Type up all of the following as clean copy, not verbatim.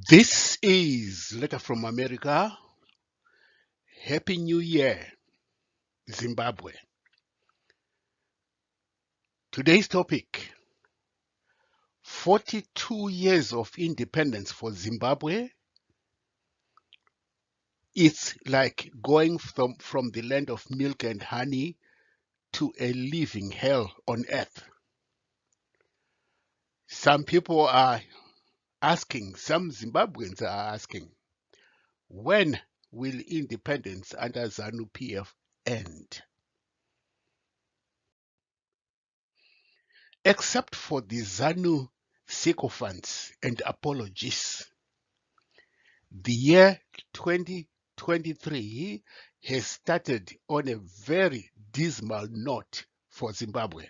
This is Letter from America. Happy New Year, Zimbabwe. Today's topic, 42 years of independence for Zimbabwe. It's like going from the land of milk and honey to a living hell on earth. Some people are asking, some Zimbabweans are asking, when will independence under ZANU-PF end? Except for the ZANU sycophants and apologists, the year 2023 has started on a very dismal note for Zimbabwe.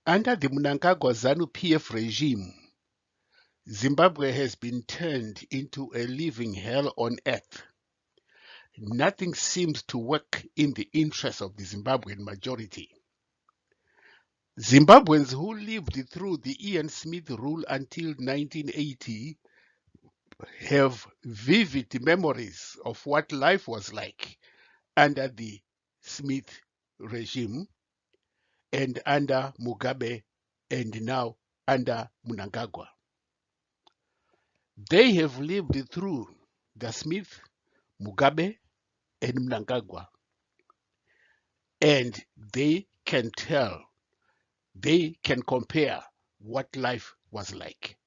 Under the Mnangagwa ZANU-PF regime, Zimbabwe has been turned into a living hell on earth. Nothing seems to work in the interest of the Zimbabwean majority. Zimbabweans who lived through the Ian Smith rule until 1980 have vivid memories of what life was like under the Smith regime and under Mugabe and now under Mnangagwa. They have lived through the Smith, Mugabe, and Mnangagwa, and they can tell, they can compare what life was like.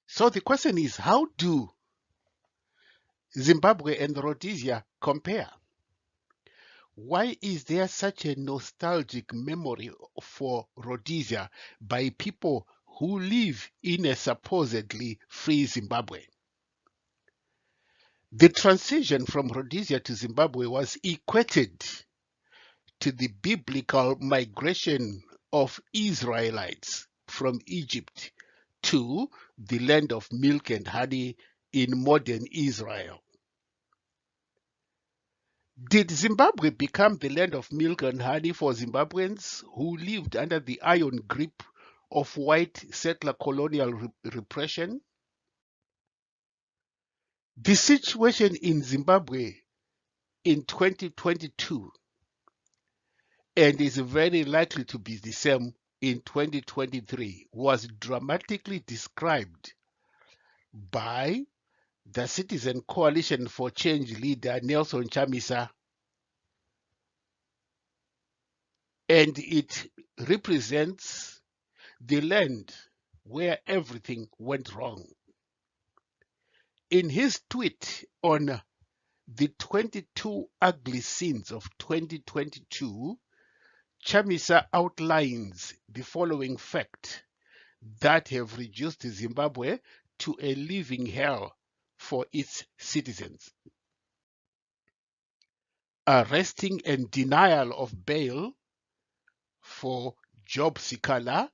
So the question is, how do Zimbabwe and Rhodesia compare? Why is there such a nostalgic memory for Rhodesia by people who live in a supposedly free Zimbabwe? The transition from Rhodesia to Zimbabwe was equated to the biblical migration of Israelites from Egypt to the land of milk and honey in modern Israel. Did Zimbabwe become the land of milk and honey for Zimbabweans who lived under the iron grip of white settler colonial repression? The situation in Zimbabwe in 2022, and is very likely to be the same in 2023, was dramatically described by the Citizen Coalition for Change leader Nelson Chamisa, and it represents the land where everything went wrong. In his tweet on the 22 ugly sins of 2022, Chamisa outlines the following facts that have reduced Zimbabwe to a living hell for its citizens. Arresting and denial of bail for Job Sikala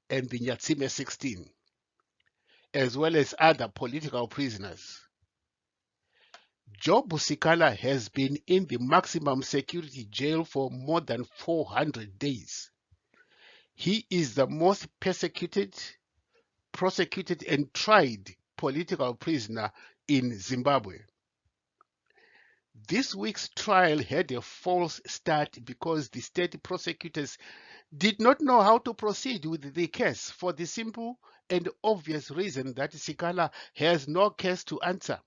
and the Nyatsime 16, as well as other political prisoners. Job Sikala has been in the maximum security jail for more than 400 days. He is the most persecuted, prosecuted, and tried political prisoner in Zimbabwe. This week's trial had a false start because the state prosecutors did not know how to proceed with the case for the simple and obvious reason that Sikala has no case to answer.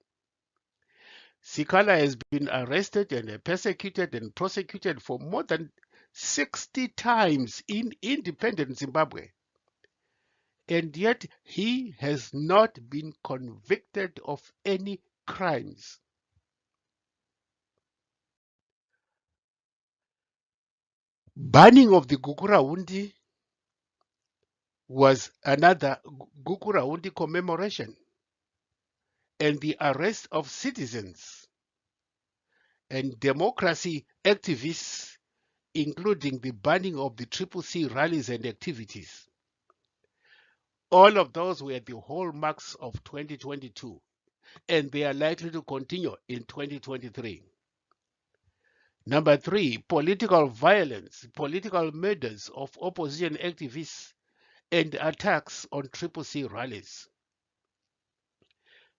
Sikala has been arrested and persecuted and prosecuted for more than 60 times in independent Zimbabwe, and yet he has not been convicted of any crimes. Banning of the Gukurahundi was another Gukurahundi commemoration, and the arrest of citizens and democracy activists, including the banning of the CCC rallies and activities. All of those were the hallmarks of 2022, and they are likely to continue in 2023. Number 3, political violence, political murders of opposition activists and attacks on Triple C rallies.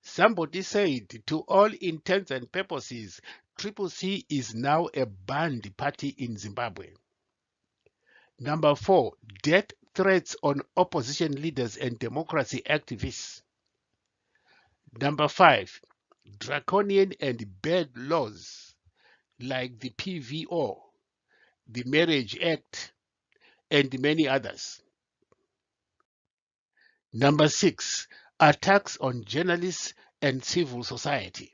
Somebody said, to all intents and purposes, Triple C is now a banned party in Zimbabwe. Number 4, death threats on opposition leaders and democracy activists. Number 5, draconian and bad laws like the PVO, the Marriage Act, and many others. Number 6, attacks on journalists and civil society.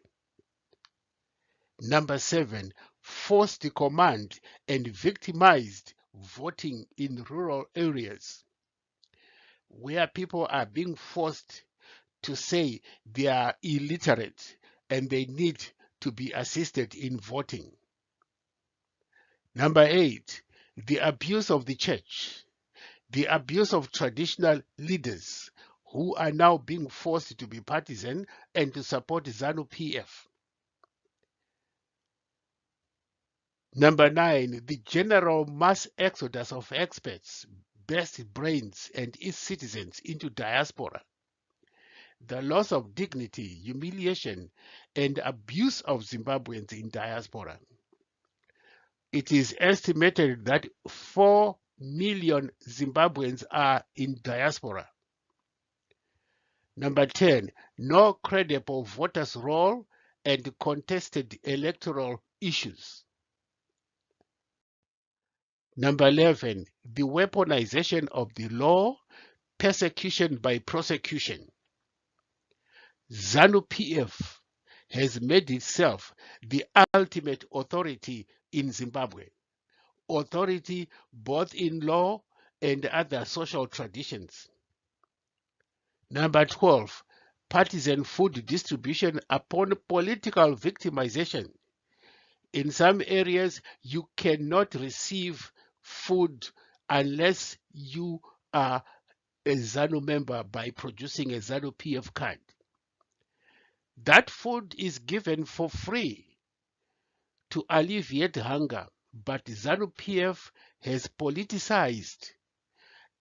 Number 7, forced command and victimized voting in rural areas where people are being forced to say they are illiterate and they need to be assisted in voting. Number 8, the abuse of the church, the abuse of traditional leaders who are now being forced to be partisan and to support ZANU-PF. Number 9, the general mass exodus of experts, best brains, and its citizens into diaspora. The loss of dignity, humiliation, and abuse of Zimbabweans in diaspora. It is estimated that 4 million Zimbabweans are in diaspora. Number 10, no credible voters' roll and contested electoral issues. Number 11, the weaponization of the law, persecution by prosecution. ZANU-PF has made itself the ultimate authority in Zimbabwe, authority both in law and other social traditions. Number 12, partisan food distribution upon political victimization. In some areas, you cannot receive food unless you are a ZANU member by producing a ZANU-PF card. That food is given for free to alleviate hunger, but ZANU-PF has politicized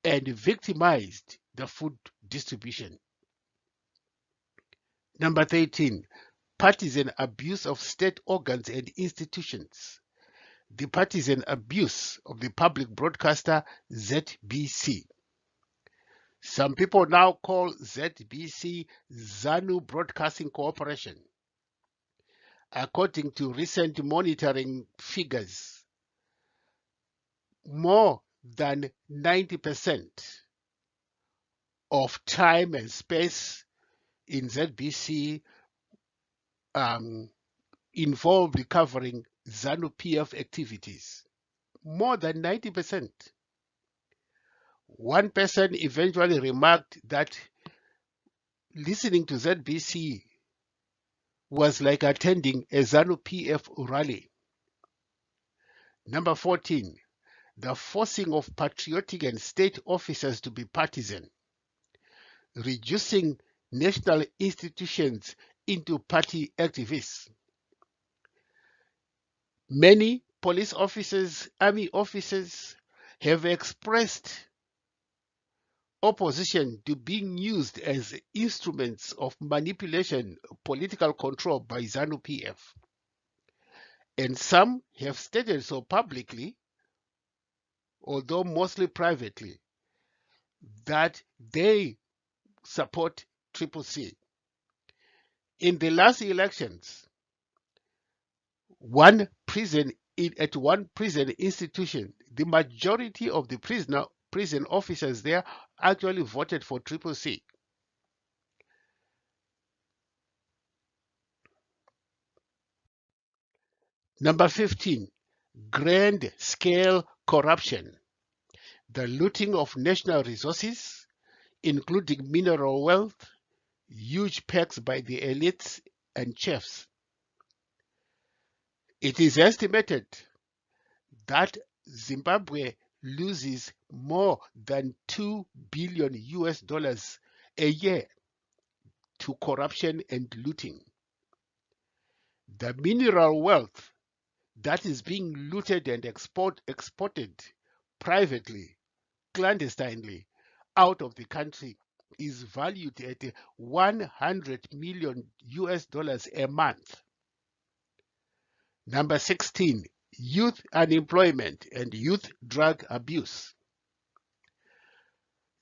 and victimized the food distribution. Number 13, partisan abuse of state organs and institutions. The partisan abuse of the public broadcaster ZBC. Some people now call ZBC ZANU Broadcasting Corporation. According to recent monitoring figures, more than 90% of time and space in ZBC involved covering ZANU-PF activities. More than 90%. One person eventually remarked that listening to ZBC was like attending a ZANU-PF rally. Number 14, the forcing of patriotic and state officers to be partisan, reducing national institutions into party activists. Many police officers, army officers have expressed opposition to being used as instruments of manipulation, political control by ZANU-PF. And some have stated so publicly, although mostly privately, that they support Triple C. In the last elections, at one prison institution, the majority of the prison officers there actually voted for Triple C. Number 15, grand-scale corruption. The looting of national resources, including mineral wealth, huge perks by the elites and chiefs. It is estimated that Zimbabwe loses more than $2 billion a year to corruption and looting. The mineral wealth that is being looted and exported privately, clandestinely, out of the country is valued at 100 million US dollars a month. Number 16, youth unemployment and youth drug abuse.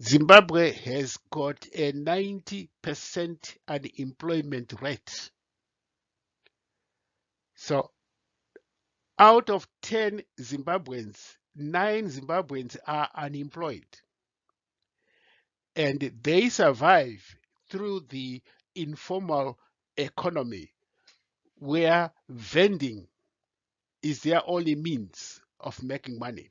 Zimbabwe has got a 90% unemployment rate. So out of 10 Zimbabweans, 9 Zimbabweans are unemployed. And they survive through the informal economy where vending is their only means of making money.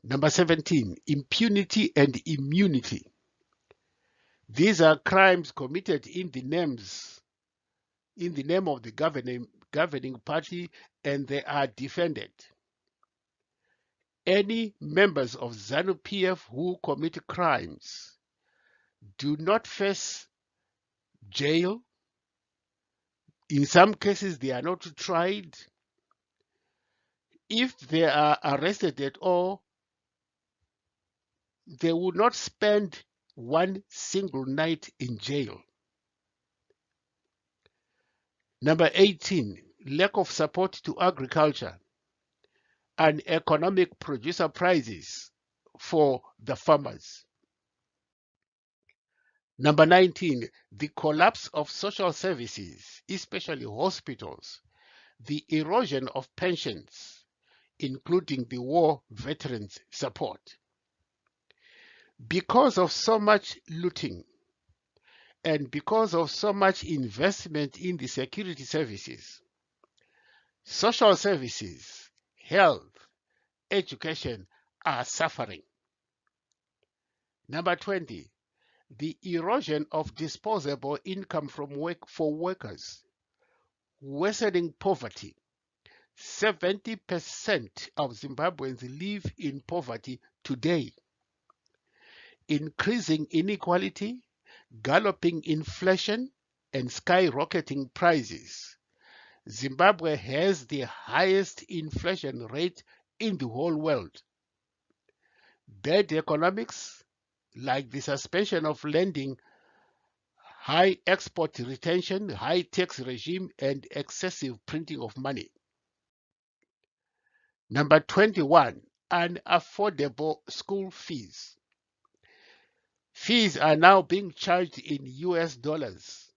Number 17, impunity and immunity. These are crimes committed in the name of the governing party, and they are defended. Any members of ZANU-PF who commit crimes do not face jail. In some cases, they are not tried. If they are arrested at all, they will not spend one single night in jail. Number 18, lack of support to agriculture and economic producer prices for the farmers. Number 19, the collapse of social services, especially hospitals, the erosion of pensions, including the war veterans support. Because of so much looting and because of so much investment in the security services, social services, health, education are suffering. Number 20, the erosion of disposable income from work for workers, worsening poverty. 70% of Zimbabweans live in poverty today. Increasing inequality, galloping inflation, and skyrocketing prices. Zimbabwe has the highest inflation rate in the whole world. Bad economics, like the suspension of lending, high export retention, high tax regime, and excessive printing of money. Number 21, unaffordable school fees. Fees are now being charged in US dollars,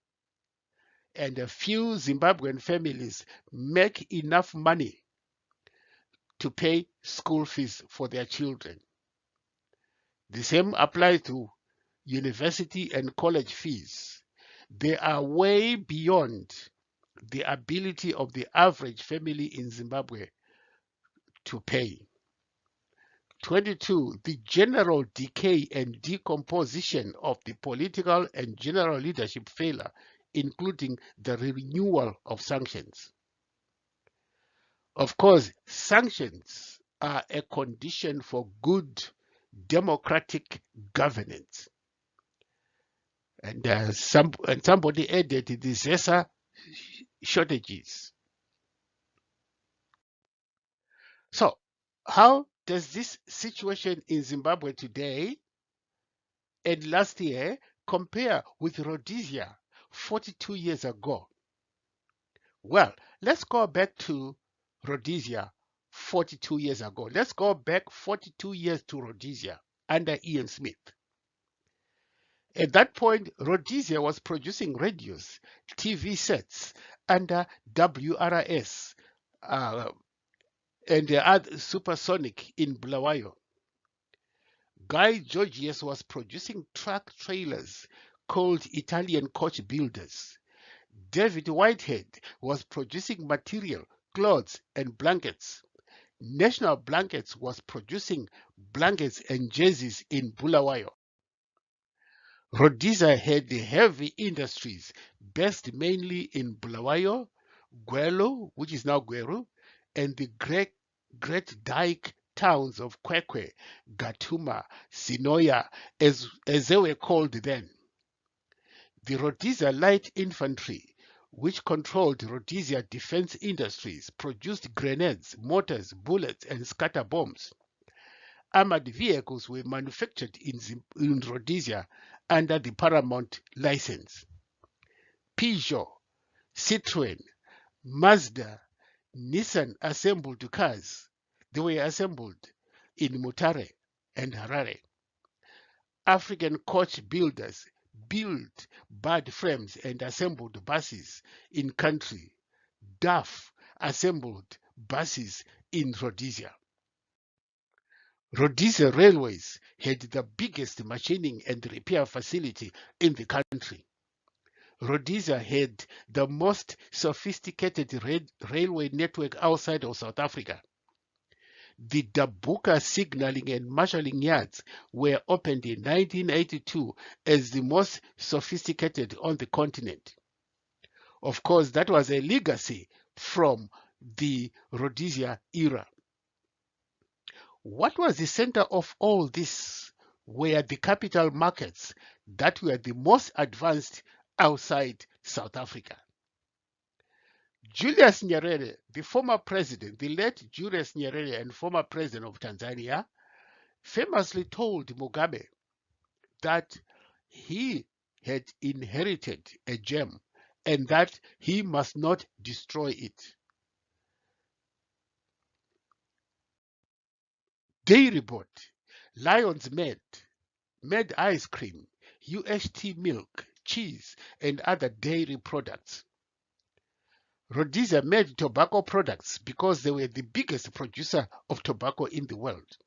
and a few Zimbabwean families make enough money to pay school fees for their children. The same applies to university and college fees. They are way beyond the ability of the average family in Zimbabwe to pay. 22, the general decay and decomposition of the political and general leadership failure, including the renewal of sanctions. Of course, sanctions are a condition for good democratic governance. And somebody added the ZESA shortages. So, how does this situation in Zimbabwe today and last year compare with Rhodesia 42 years ago? Well, let's go back to Rhodesia 42 years ago. Let's go back 42 years to Rhodesia under Ian Smith. At that point, Rhodesia was producing radios, TV sets under WRS and other supersonic in Bulawayo. Guy Georgius was producing truck trailers called Italian coach builders. David Whitehead was producing material, clothes, and blankets. National Blankets was producing blankets and jerseys in Bulawayo. Rhodesia had heavy industries based mainly in Bulawayo, Gwelo, which is now Gweru, and the Great Dyke towns of Kwekwe, Gatuma, Sinoya, as they were called then. The Rhodesia Light Infantry, which controlled Rhodesia defense industries, produced grenades, mortars, bullets, and scatter bombs. armored vehicles were manufactured in Rhodesia under the Paramount license. Peugeot, Citroën, Mazda, Nissan assembled cars. They were assembled in Mutare and Harare. African coach builders built bed frames and assembled buses in country. DAF assembled buses in Rhodesia. Rhodesia Railways had the biggest machining and repair facility in the country. Rhodesia had the most sophisticated railway network outside of South Africa. The Dabuka signaling and marshalling yards were opened in 1982 as the most sophisticated on the continent. Of course, that was a legacy from the Rhodesia era. What was the center of all this were the capital markets that were the most advanced outside South Africa. Julius Nyerere, the former president, the late Julius Nyerere and former president of Tanzania, famously told Mugabe that he had inherited a gem and that he must not destroy it. Dairy Board, Lion's made ice cream, UHT milk, cheese, and other dairy products. Rhodesia made tobacco products because they were the biggest producer of tobacco in the world.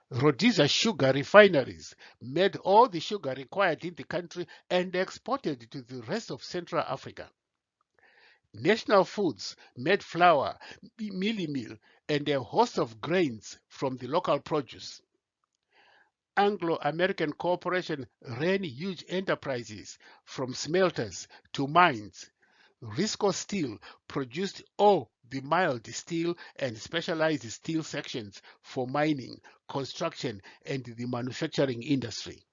Rhodesia sugar refineries made all the sugar required in the country and exported to the rest of Central Africa. National Foods made flour, meal, and a host of grains from the local produce. Anglo-American Corporation ran huge enterprises from smelters to mines. Risco Steel produced all the mild steel and specialized steel sections for mining, construction, and the manufacturing industry.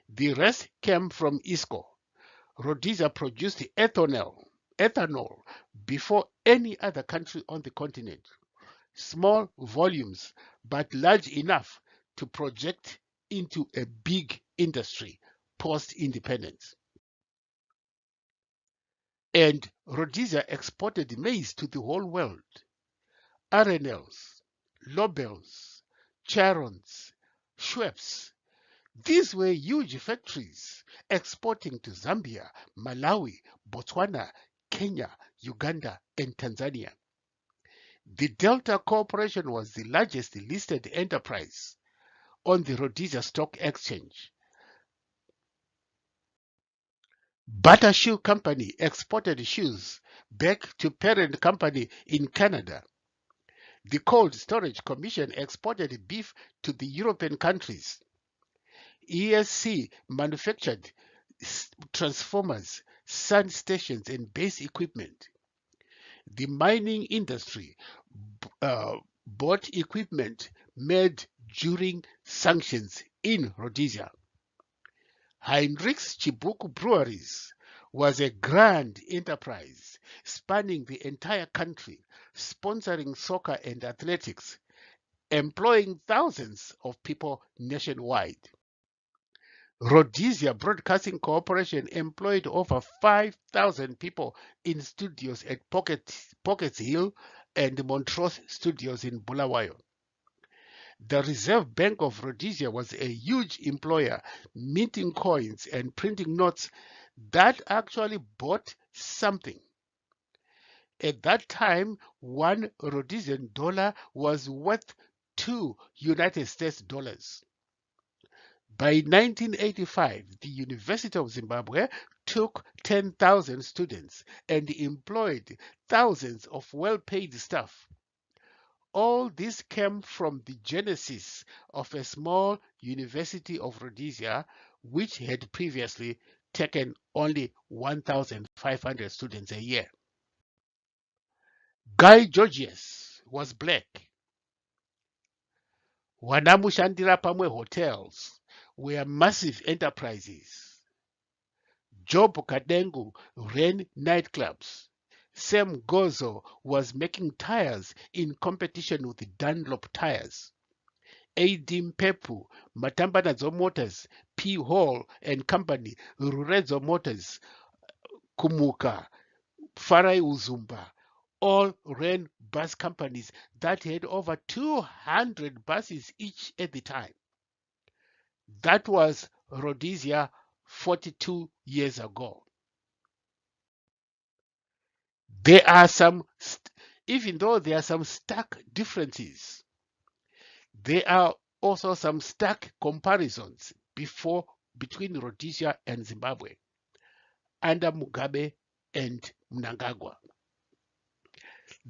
The rest came from ISCO. Rhodesia produced ethanol before any other country on the continent. Small volumes, but large enough to project into a big industry post-independence. And Rhodesia exported maize to the whole world. Arenals, Lobels, Charons, Schweppes. These were huge factories exporting to Zambia, Malawi, Botswana, Kenya, Uganda, and Tanzania. The Delta Corporation was the largest listed enterprise on the Rhodesia Stock Exchange. Butter Shoe Company exported shoes back to parent company in Canada. The Cold Storage Commission exported beef to the European countries. ESC manufactured transformers, sun stations, and base equipment. The mining industry bought equipment made during sanctions in Rhodesia. Heinrichs Chibuku Breweries was a grand enterprise spanning the entire country, sponsoring soccer and athletics, employing thousands of people nationwide. Rhodesia Broadcasting Corporation employed over 5,000 people in studios at Pockets Hill and Montrose Studios in Bulawayo. The Reserve Bank of Rhodesia was a huge employer, minting coins and printing notes that actually bought something. At that time, one Rhodesian dollar was worth 2 United States dollars. By 1985, the University of Zimbabwe took 10,000 students and employed thousands of well-paid staff. All this came from the genesis of a small University of Rhodesia, which had previously taken only 1,500 students a year. Guy Georgius was black. Wanamushandira Pamwe hotels were massive enterprises. Job Kadengu ran nightclubs. Sam Gozo was making tires in competition with Dunlop tires. AD Mpepu, Matambanadzo Motors, P. Hall and Company, Rurezo Motors, Kumuka, Farai Uzumba, all ran bus companies that had over 200 buses each at the time. That was Rhodesia 42 years ago. There are some, even though there are some stark differences, there are also some stark comparisons between Rhodesia and Zimbabwe under Mugabe and Mnangagwa.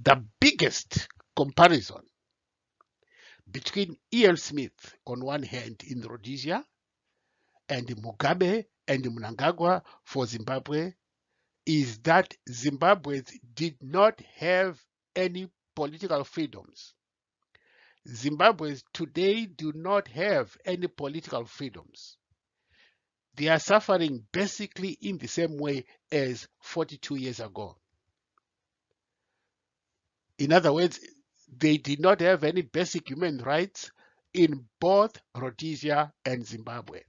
The biggest comparison between Ian Smith on one hand in Rhodesia and Mugabe and Mnangagwa for Zimbabwe is that Zimbabweans did not have any political freedoms. Zimbabweans today do not have any political freedoms. They are suffering basically in the same way as 42 years ago. In other words, they did not have any basic human rights in both Rhodesia and Zimbabwe.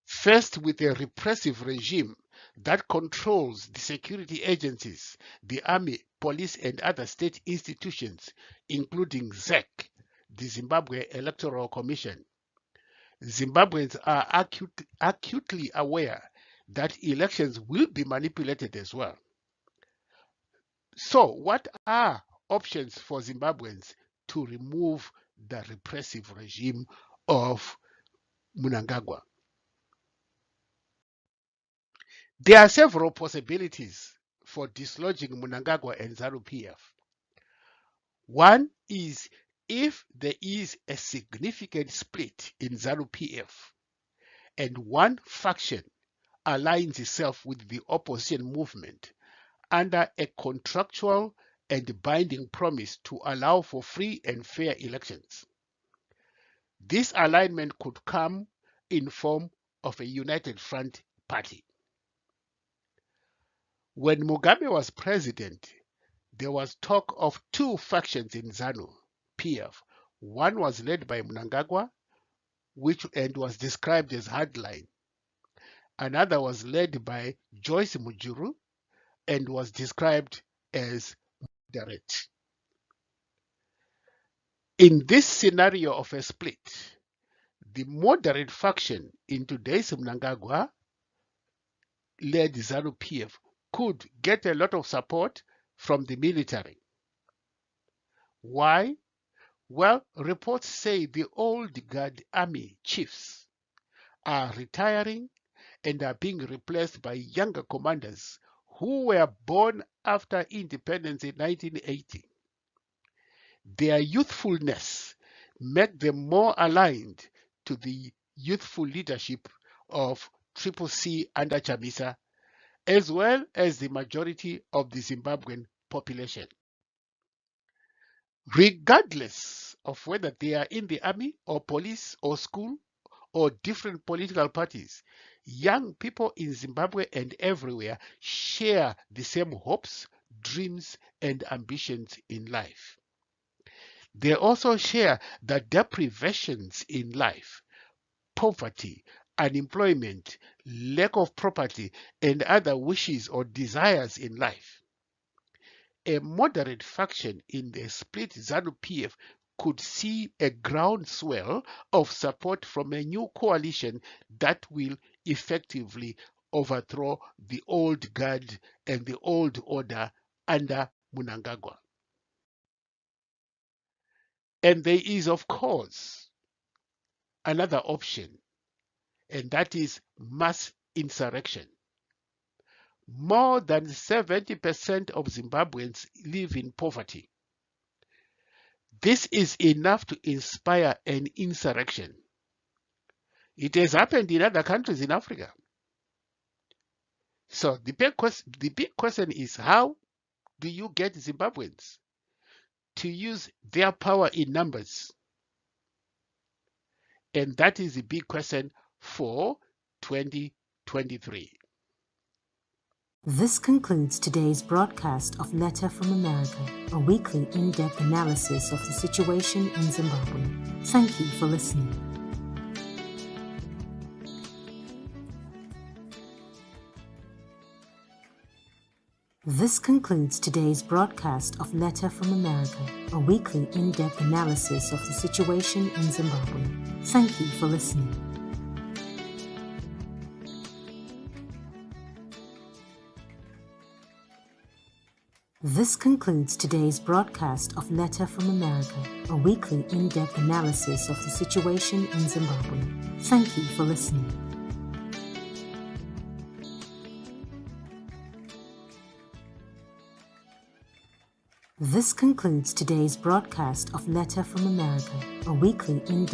First, with a repressive regime that controls the security agencies, the army, police, and other state institutions, including ZEC, the Zimbabwe Electoral Commission. Zimbabweans are acutely aware that elections will be manipulated as well. So, what are options for Zimbabweans to remove the repressive regime of Mnangagwa? There are several possibilities for dislodging Mnangagwa and ZANU-PF. One is if there is a significant split in ZANU-PF and one faction aligns itself with the opposition movement under a contractual and binding promise to allow for free and fair elections. This alignment could come in form of a united front party. When Mugabe was president, there was talk of two factions in ZANU-PF. One was led by Mnangagwa, and was described as hardline. Another was led by Joyce Mujuru and was described as moderate. In this scenario of a split, the moderate faction in today's Mnangagwa led ZANU-PF could get a lot of support from the military. Why? Well, reports say the old guard army chiefs are retiring and are being replaced by younger commanders who were born after independence in 1980. Their youthfulness make them more aligned to the youthful leadership of Triple C under Chamisa, as well as the majority of the Zimbabwean population. Regardless of whether they are in the army or police or school or different political parties, young people in Zimbabwe and everywhere share the same hopes, dreams, and ambitions in life. They also share the deprivations in life, poverty, unemployment, lack of property, and other wishes or desires in life. A moderate faction in the split ZANU-PF could see a groundswell of support from a new coalition that will effectively overthrow the old guard and the old order under Mnangagwa. And there is, of course, another option, and that is mass insurrection. More than 70% of Zimbabweans live in poverty. This is enough to inspire an insurrection. It has happened in other countries in Africa. So the big question is, how do you get Zimbabweans to use their power in numbers? And that is the big question for 2023. This concludes today's broadcast of Letter from America, a weekly in-depth analysis of the situation in Zimbabwe. Thank you for listening. This concludes today's broadcast of Letter from America, a weekly in-depth analysis of the situation in Zimbabwe. Thank you for listening. This concludes today's broadcast of Letter from America, a weekly in-depth analysis of the situation in Zimbabwe. Thank you for listening. This concludes today's broadcast of Letter from America, a weekly in-depth